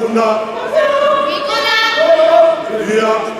위구나 할렐루야.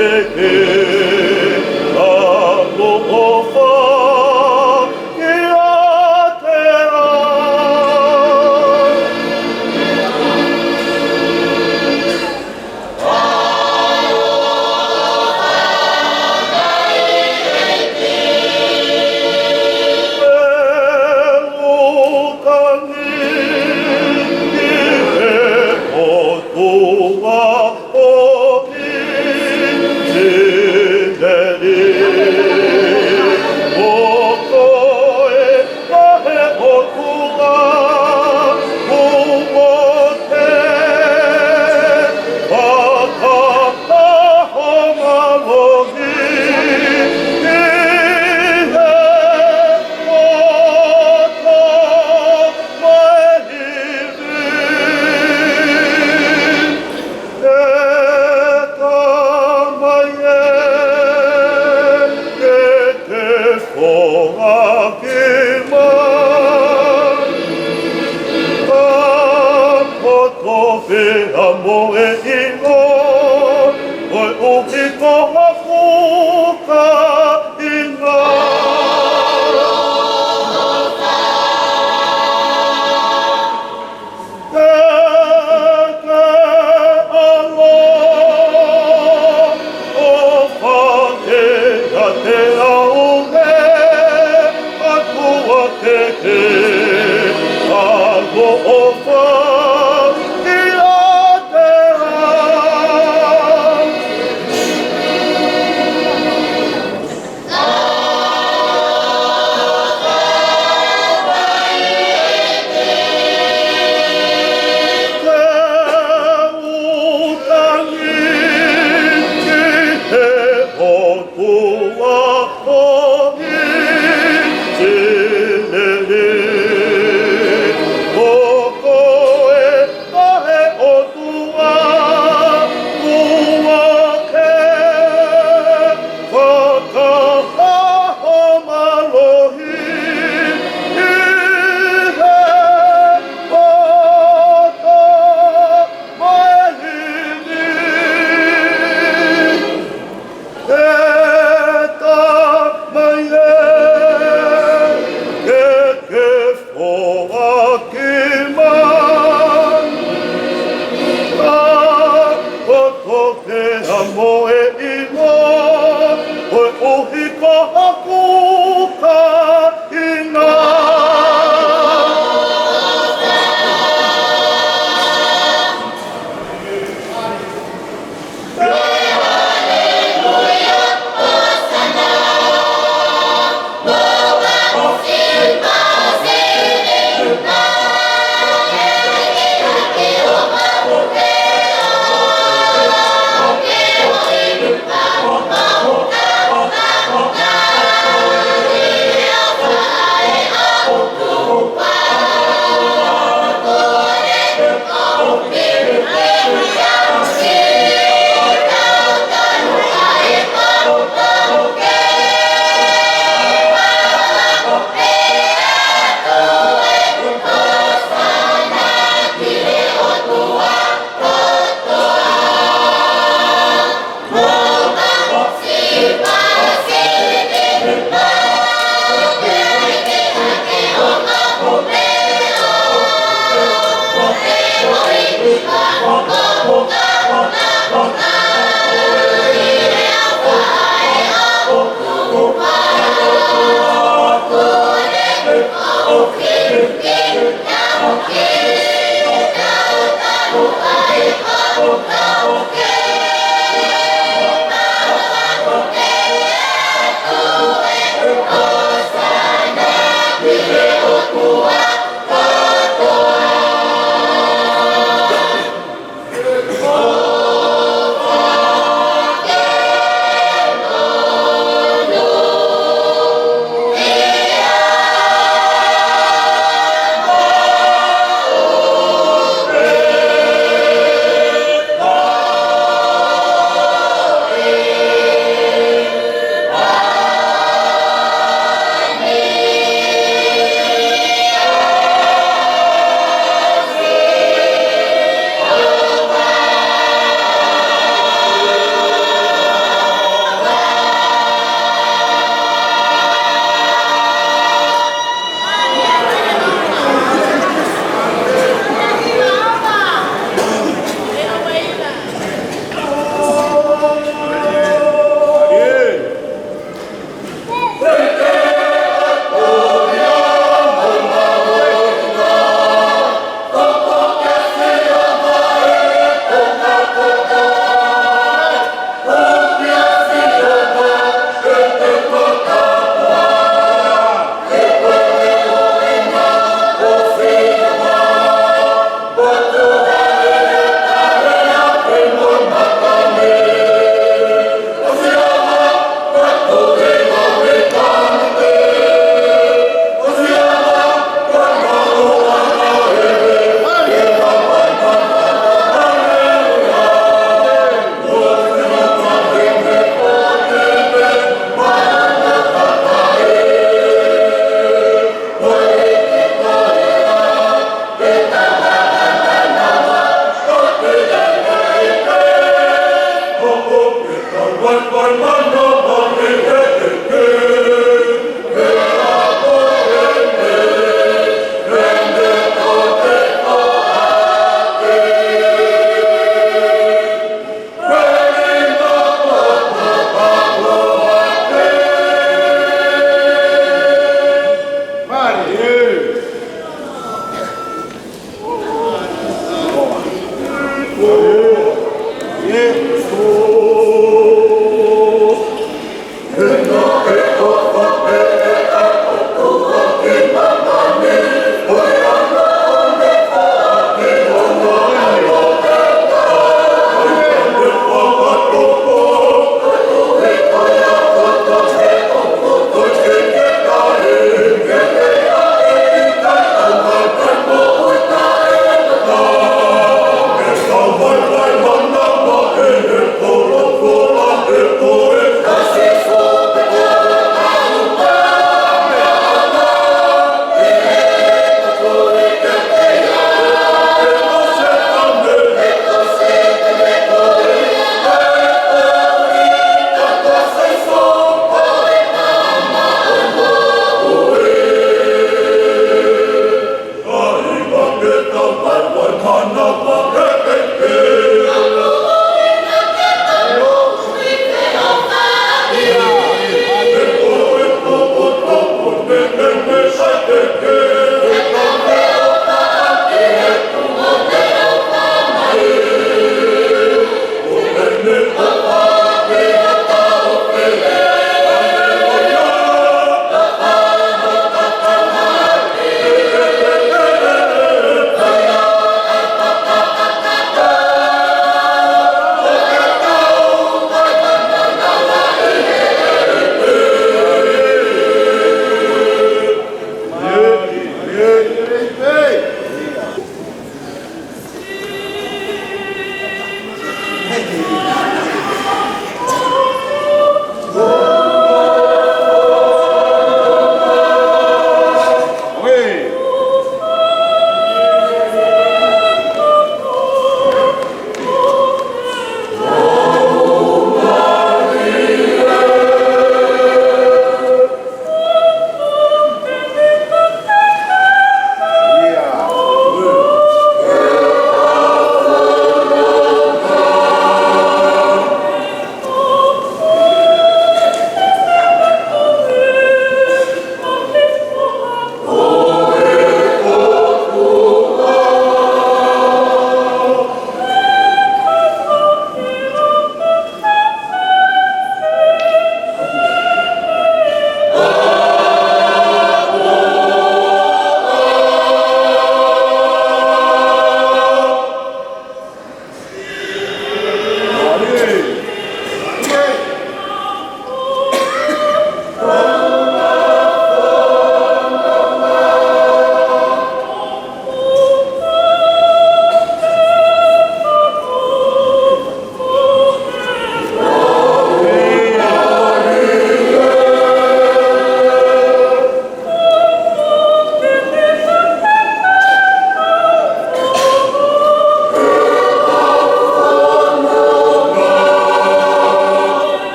Amen.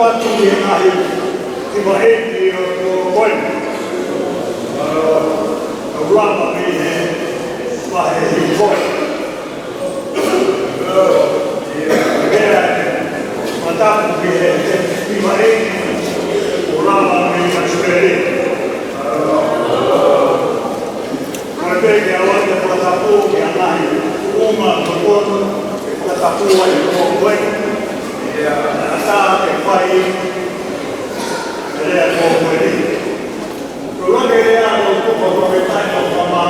atu i nahi i maheti o tō koini. Rama me he mahe hi koini. Mea matapu ki he i maheti o rama me i masperi. Peke awal ke patapu ke anahi uma kokono ke patapu ai ko koe ata ke pai ele ko koe ko lage ya ko ko ke tai ko ma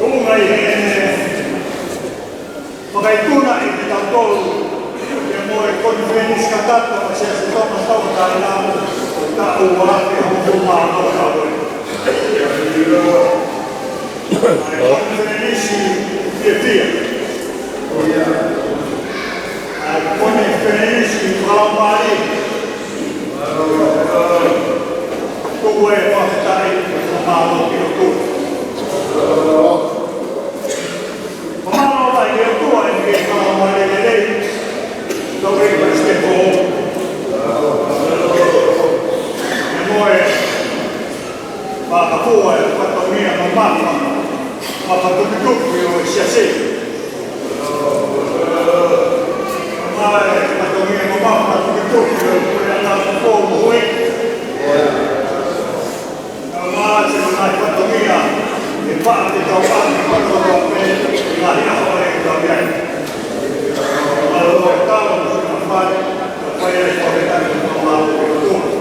uma i pakai tuna i te tau ke mo e konferensi katata se se toma tau ta ta ua ke ho ma no ka conferenzi e via. Conferenzi globali. Come portare il mano più tutto. Ma non vai che tu hai che fare vedere dove queste cose. E noi ma a fuori ho fatto mia mamma ma ha fatto di tutto io sia sempre ma ha fatto mia mamma ha fatto di tutto io andato un po' qui ma se non hai fatto mia infatti trovate quando lo vedo la riavola che va bene allora stavo a fare poi è spaventato un po' per tutto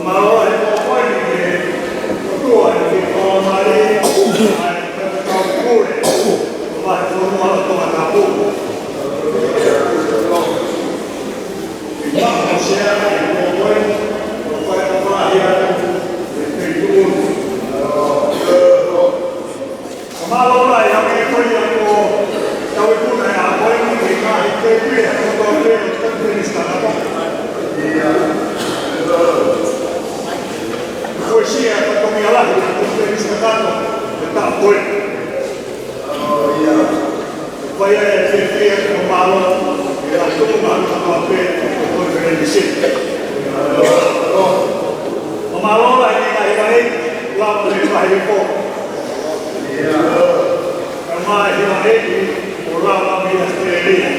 ma ora poi che tu hai detto Maria hai fatto pure ma non ho come capo il mamma si era poi ma allora io mi voglio stavo pure a poi mi dai che qui è un po' di stata poesia ha fatto mia lacrima, tutto è riscattato e da poi. Poi è che non malo, e la tua non va bene, poi per il sito. Ma allora è che l'amo di fare un po'. Ormai si va lì, un l'amo di astrellia.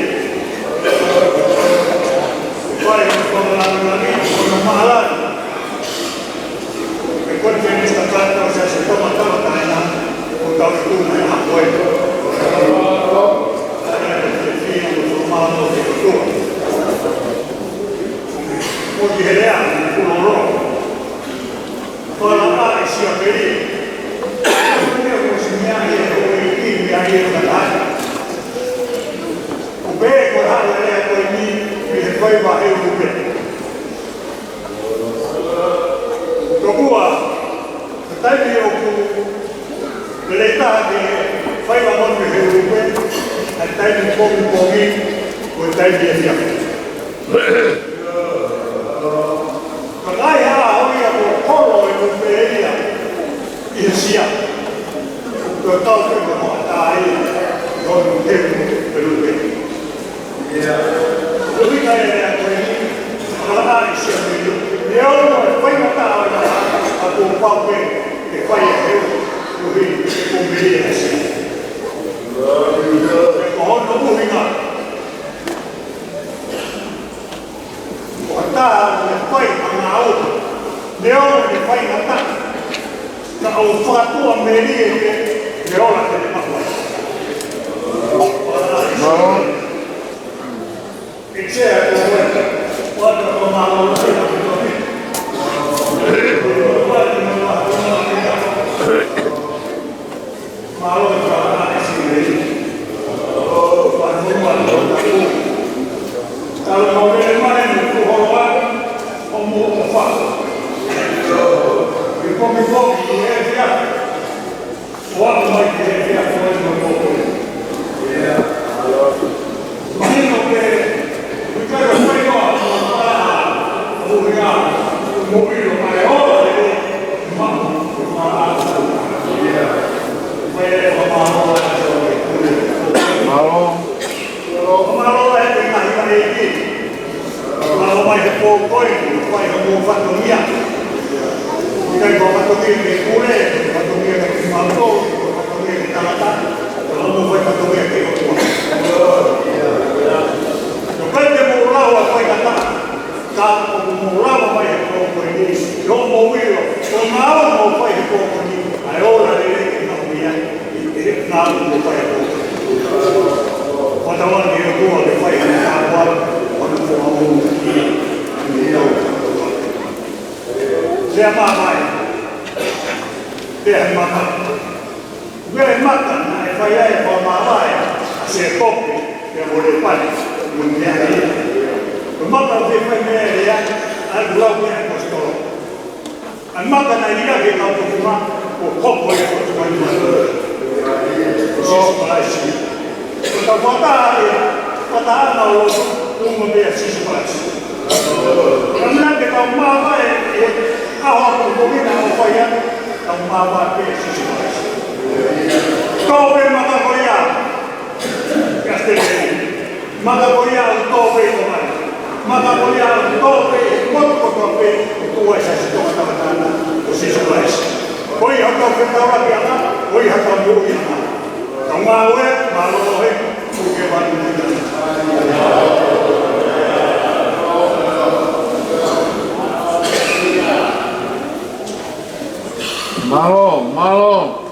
Poi quando la mia, sono malato. Quando viene stato se si toma tanta aina con tanto una a poi fino mano di tutto oggi è reale con loro poi la pare sia per non è un segnale come chi mi ha detto o bene con la poi mi poi va e un bene dopo Tadi aku melihat di file amon kehidupan, tadi pom-pomi, tadi dia siap. Kalau ya, orang yang berkorol itu dia dia siap. Tahu ke mana tadi, orang itu berubah. Jadi kaya aku ini, kalau ada siap itu, dia orang file tahu aku pakai che fai così conviene non moving guardare poi un'auto leone che fai in attacco da un fatto a merire che leone che ne fa no e c'è guarda come la ma allora si vede vai he pōkoinu, vai he mō whatomia. Kai ko whatomia ke kure, whatomia ke kimauto, whatomia ke tangata, ka mō vai whatomia ke otua. No kai te mō rawa kai kata, ka mō rawa vai he pōkoini, no mō wiro, o māo mō vai he pōkoini, ai ora re ke naumia, e nāu mō vai he pōkoini. Whatawani e tua le whai hana kāwara, wana te mamu i au. Lea māmai, lea he mata. Lea he mata, na e whai ai wha māmai, a se kopi, e mo le pani, mo mea ia. Ko mata o te whai mea rea, a lau mea e kostoro. A mata na ia ke kau tukuma, o kopo e kostoro i mata. O sisu paraisi. Ka wata ana o uma mea sisu paraisi. Ka mea ke kau māma e aho aku kumina o whaia, kau māma ke sisu paraisi. Tōpe maka koia, Castellini. Maka koia o tōpe o mai. Maka koia o tōpe e motoko tōpe o tua e saisi tōkatakatana o sisu paraisi. Koi hata o whetawaki ana, koi hata o muri ana. Ka māue, mālohe, kuke wani muna. Malo. Malo.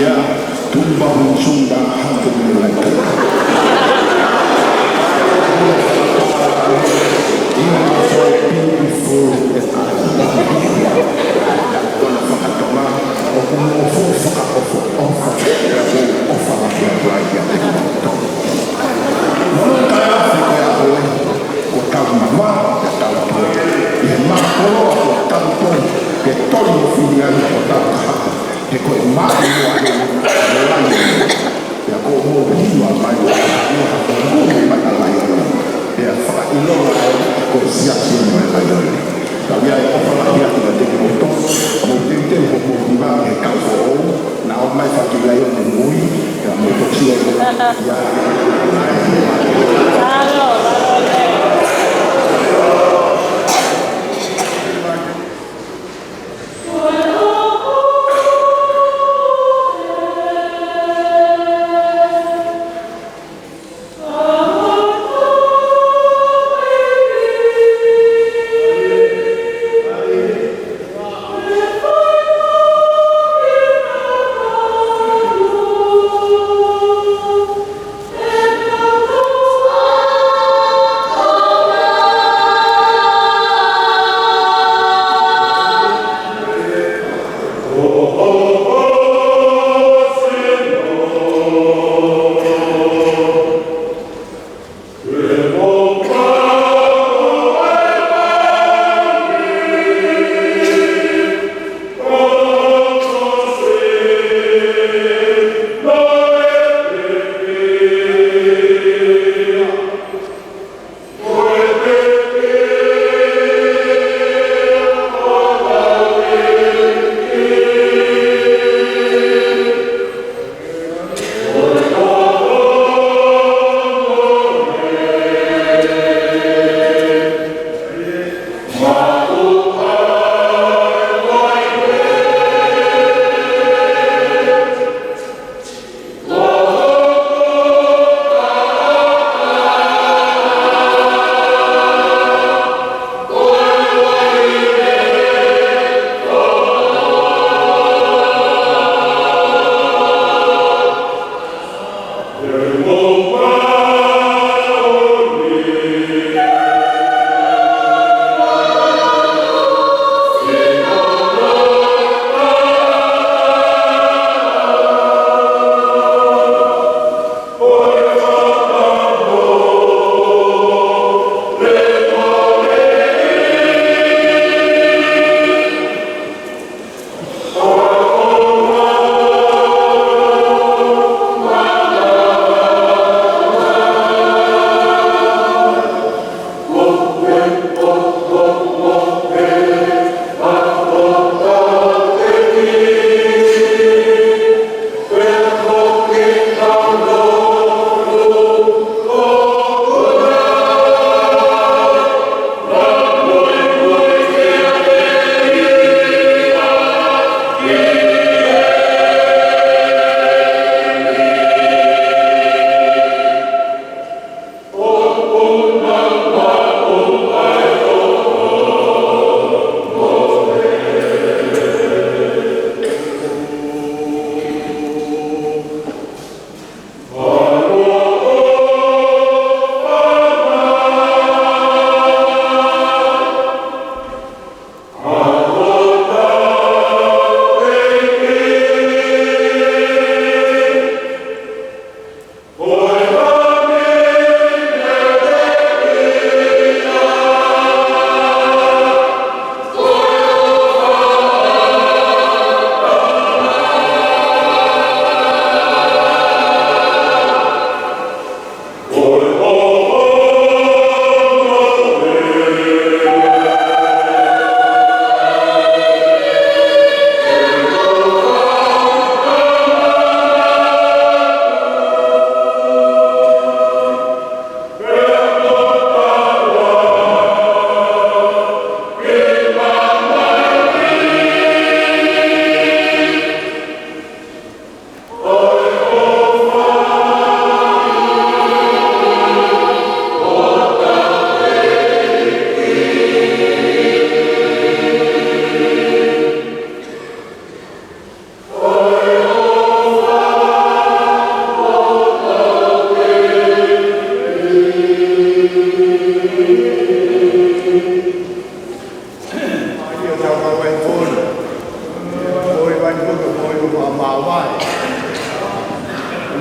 ya tumba msunda hapo mlaka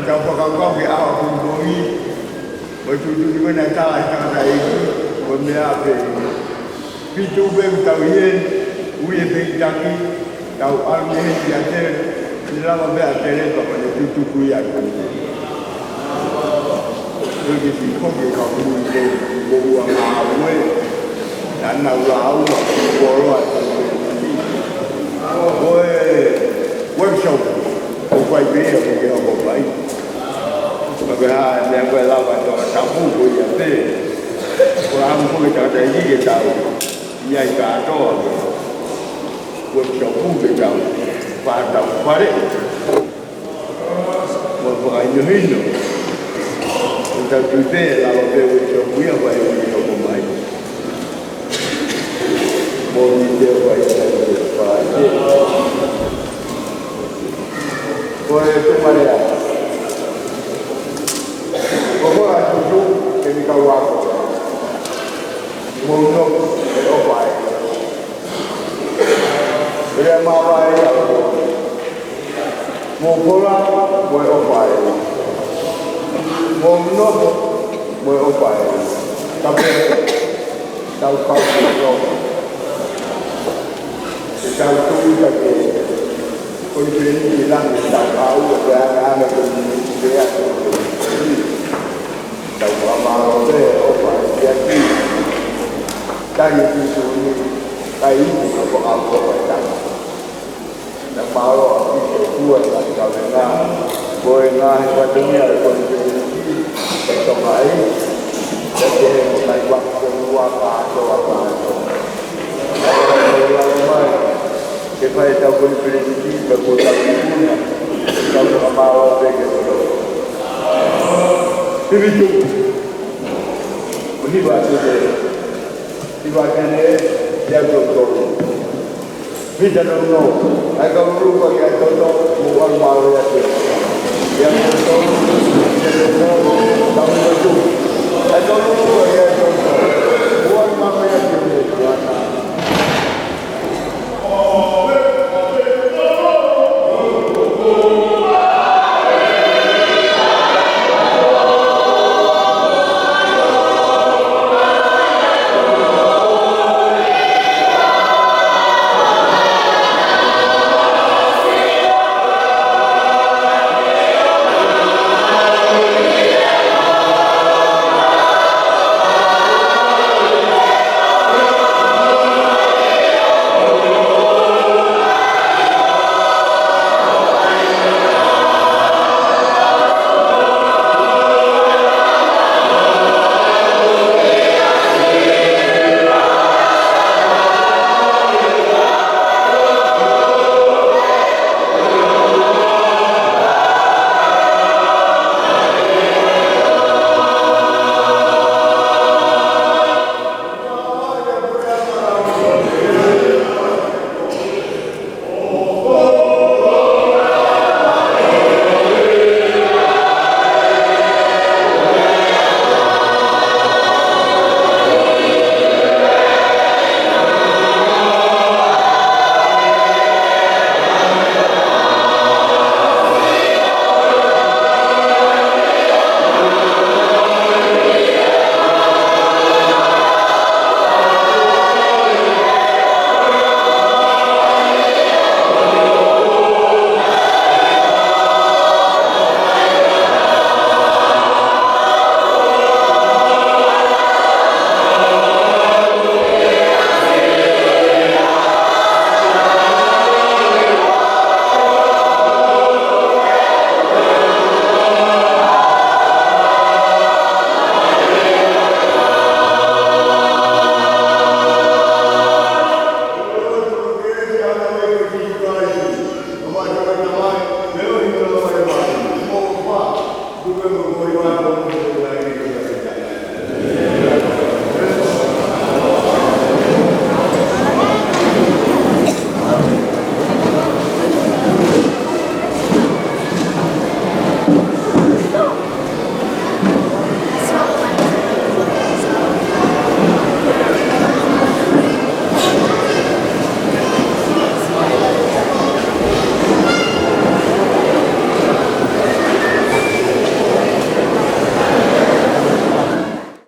tau whakakau ki awa kundoi, mai tutuki mana tāi tātai iki, ko mea pe. Pitu beu tau hien, uie pe taki, tau alme henti a tere, ni lama mea tere pa pane tutuku i aku. Tuki si koke ka mui ko ua ngā ue, nana ua aua, koroa tau Oe, workshop, o kwai bea ko ke hoko pai. Maka haa, nea koe lawa toa tapu ko ia te. Ko amu koe tata i ke tau, iai ka atoa. Workshop ke tau, pātau pare. Mo whaka ino hino. O tau tute lawa pe workshop ia pai o ke hoko mai. Mo ni te pai tau. Koe tumarea. Koko a tutu ke mi kau ako. Mono e opai. Rea mawai ako. Mo pola mo e opai. Mono mo e opai. Kape tau kau ko. Tau tu ka ke ko ni ni lang tau au ya ana ko ni ya tau ama ro o pa ya ki tai tu su ni tai ko au ko ta na pa ro ki ko tu la ka na ko na ka tu ni ko ni ni to mai ya ke mai wa ko wa ka to wa ka que faz tal coisa primitiva, botar figura, tal como a mala pega. Vivitu, o rival é o doutor. Vida não, aí que o grupo que é todo o mal é